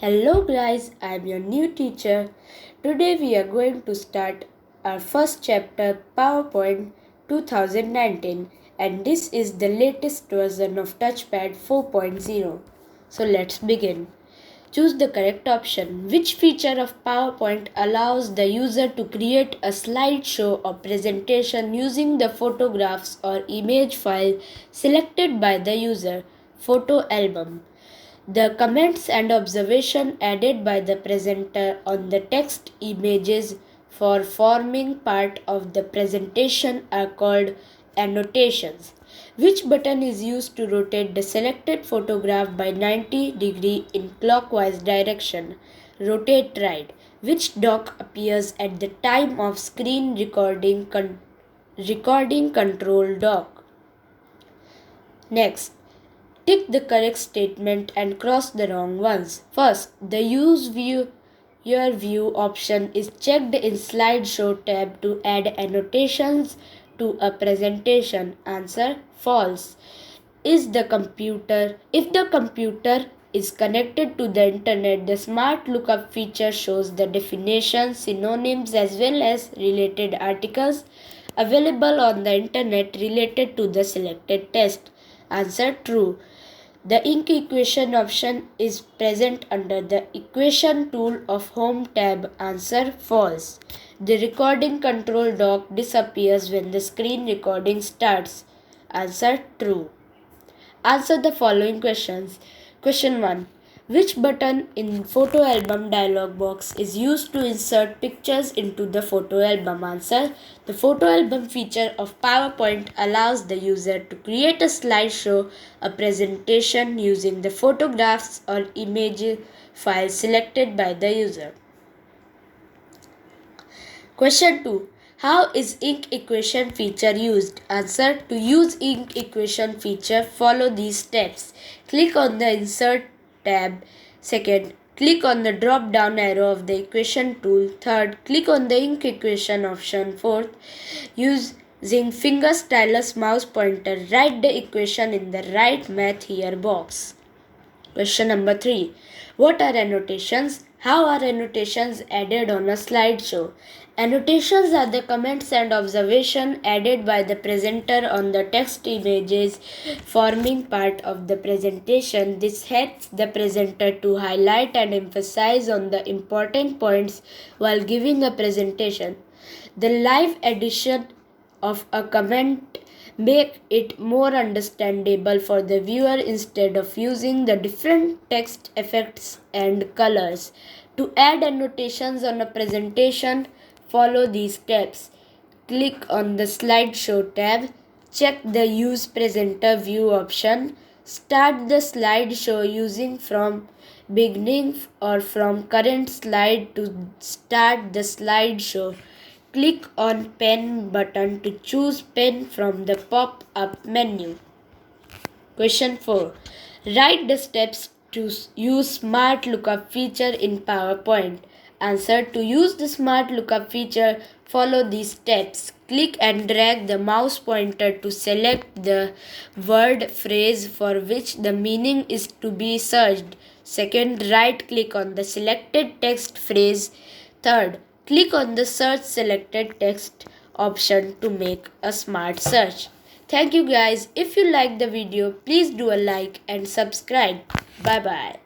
Hello guys, I am your new teacher. Today we are going to start our first chapter PowerPoint 2019 and this is the latest version of Touchpad 4.0. So let's begin. Choose the correct option. Which feature of PowerPoint allows the user to create a slideshow or presentation using the photographs or image file selected by the user? Photo album. The comments and observation added by the presenter on the text images for forming part of the presentation are called annotations. Which button is used to rotate the selected photograph by 90 degree in clockwise direction? Rotate right. Which dock appears at the time of screen recording control dock? Next, tick the correct statement and cross the wrong ones. First, the Use Your View option is checked in Slideshow tab to add annotations to a presentation. Answer: false. If the computer is connected to the internet, the Smart Lookup feature shows the definitions, synonyms as well as related articles available on the internet related to the selected text. Answer: true. The ink equation option is present under the equation tool of Home tab. Answer: false. The recording control dock disappears when the screen recording starts. Answer: true. Answer the following questions. Question 1. Which button in photo album dialog box is used to insert pictures into the photo album? Answer: the photo album feature of PowerPoint allows the user to create a slideshow, a presentation using the photographs or image files selected by the user. Question 2. How is ink equation feature used? Answer: to use ink equation feature, follow these steps. Click on the Insert tab. Second, click on the drop down arrow of the equation tool. Third, click on the ink equation option. Fourth, using finger stylus mouse pointer, write the equation in the Write Math Here box. Question number 3. What are annotations? How are annotations added on a slideshow? Annotations are the comments and observations added by the presenter on the text images forming part of the presentation. This helps the presenter to highlight and emphasize on the important points while giving a presentation. The live addition of a comment make it more understandable for the viewer instead of using the different text effects and colors. To add annotations on a presentation, follow these steps. Click on the Slideshow tab. Check the Use Presenter View option. Start the slideshow using from beginning or from current slide to start the slideshow. Click on Pen button to choose pen from the pop-up menu. Question 4. Write the steps to use Smart Lookup feature in PowerPoint. Answer: to use the Smart Lookup feature, follow these steps. Click and drag the mouse pointer to select the word phrase for which the meaning is to be searched. Second, right-click on the selected text phrase. Third, click on the Search Selected Text option to make a smart search. Thank you guys. If you like the video, please do a like and subscribe. Bye bye.